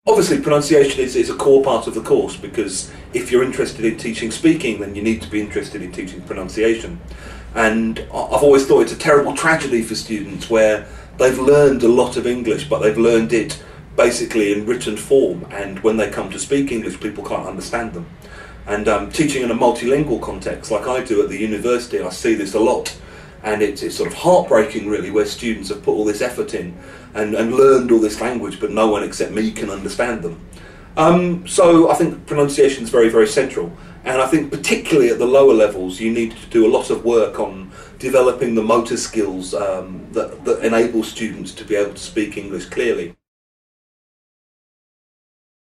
Obviously, pronunciation is a core part of the course, because if you're interested in teaching speaking, then you need to be interested in teaching pronunciation. And I've always thought it's a terrible tragedy for students where they've learned a lot of English, but they've learned it basically in written form, and when they come to speak English, people can't understand them. And teaching in a multilingual context, like I do at the university, I see this a lot. And it's sort of heartbreaking, really, where students have put all this effort in and learned all this language, but no one except me can understand them. So I think pronunciation is very, very central. And I think particularly at the lower levels, you need to do a lot of work on developing the motor skills that enable students to be able to speak English clearly.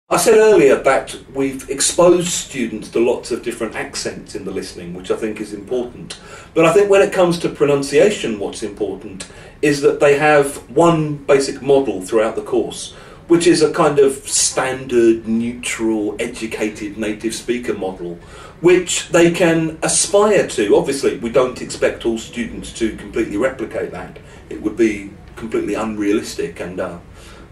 I said earlier that we've exposed students to lots of different accents in the listening, which I think is important. But I think when it comes to pronunciation, what's important is that they have one basic model throughout the course, which is a kind of standard, neutral, educated native speaker model, which they can aspire to. Obviously, we don't expect all students to completely replicate that. It would be completely unrealistic and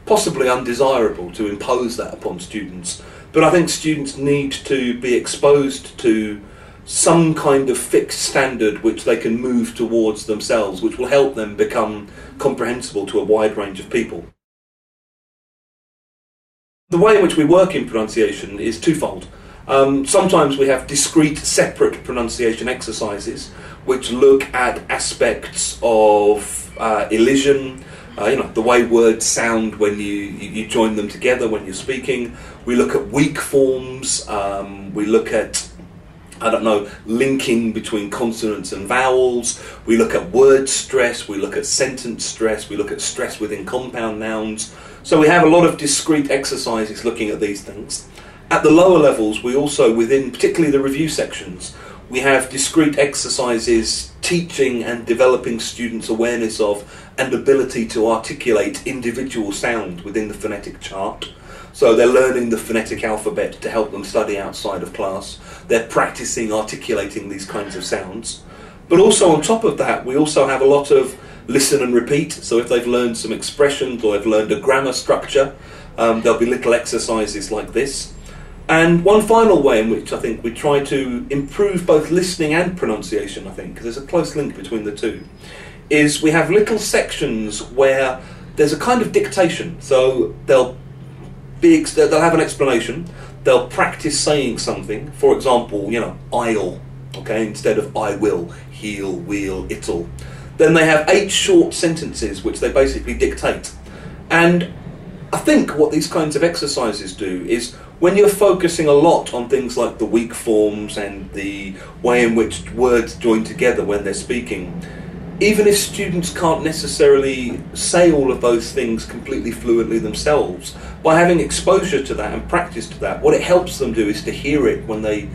possibly undesirable to impose that upon students. But I think students need to be exposed to some kind of fixed standard which they can move towards themselves, which will help them become comprehensible to a wide range of people. The way in which we work in pronunciation is twofold. Sometimes we have discrete, separate pronunciation exercises which look at aspects of elision, the way words sound when you join them together when you're speaking. We look at weak forms, we look at, linking between consonants and vowels, we look at word stress, we look at sentence stress, we look at stress within compound nouns. So we have a lot of discrete exercises looking at these things. At the lower levels, we also, within particularly the review sections, we have discrete exercises teaching and developing students' awareness of and ability to articulate individual sound within the phonetic chart. So they're learning the phonetic alphabet to help them study outside of class. They're practicing articulating these kinds of sounds. But also on top of that, we also have a lot of listen and repeat. So if they've learned some expressions or they've learned a grammar structure, there'll be little exercises like this. And one final way in which I think we try to improve both listening and pronunciation, I think, because there's a close link between the two, is we have little sections where there's a kind of dictation. So they'll have an explanation, they'll practice saying something, for example, I'll, okay, instead of I will, he'll, we'll, it'll. Then they have 8 short sentences which they basically dictate. And I think what these kinds of exercises do is, when you're focusing a lot on things like the weak forms and the way in which words join together when they're speaking, even if students can't necessarily say all of those things completely fluently themselves, by having exposure to that and practice to that, what it helps them do is to hear it when they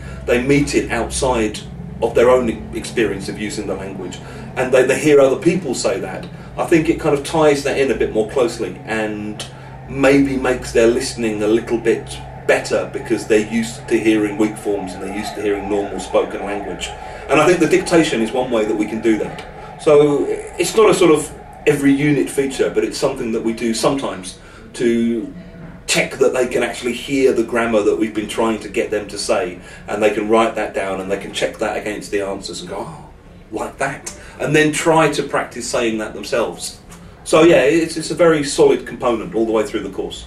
meet it outside of their own experience of using the language, and they hear other people say that. I think it kind of ties that in a bit more closely and maybe makes their listening a little bit better, because they're used to hearing weak forms and they're used to hearing normal spoken language. And I think the dictation is one way that we can do that. So it's not a sort of every unit feature, but it's something that we do sometimes to check that they can actually hear the grammar that we've been trying to get them to say, and they can write that down and they can check that against the answers and go, oh, like that, and then try to practice saying that themselves. So yeah, it's a very solid component all the way through the course.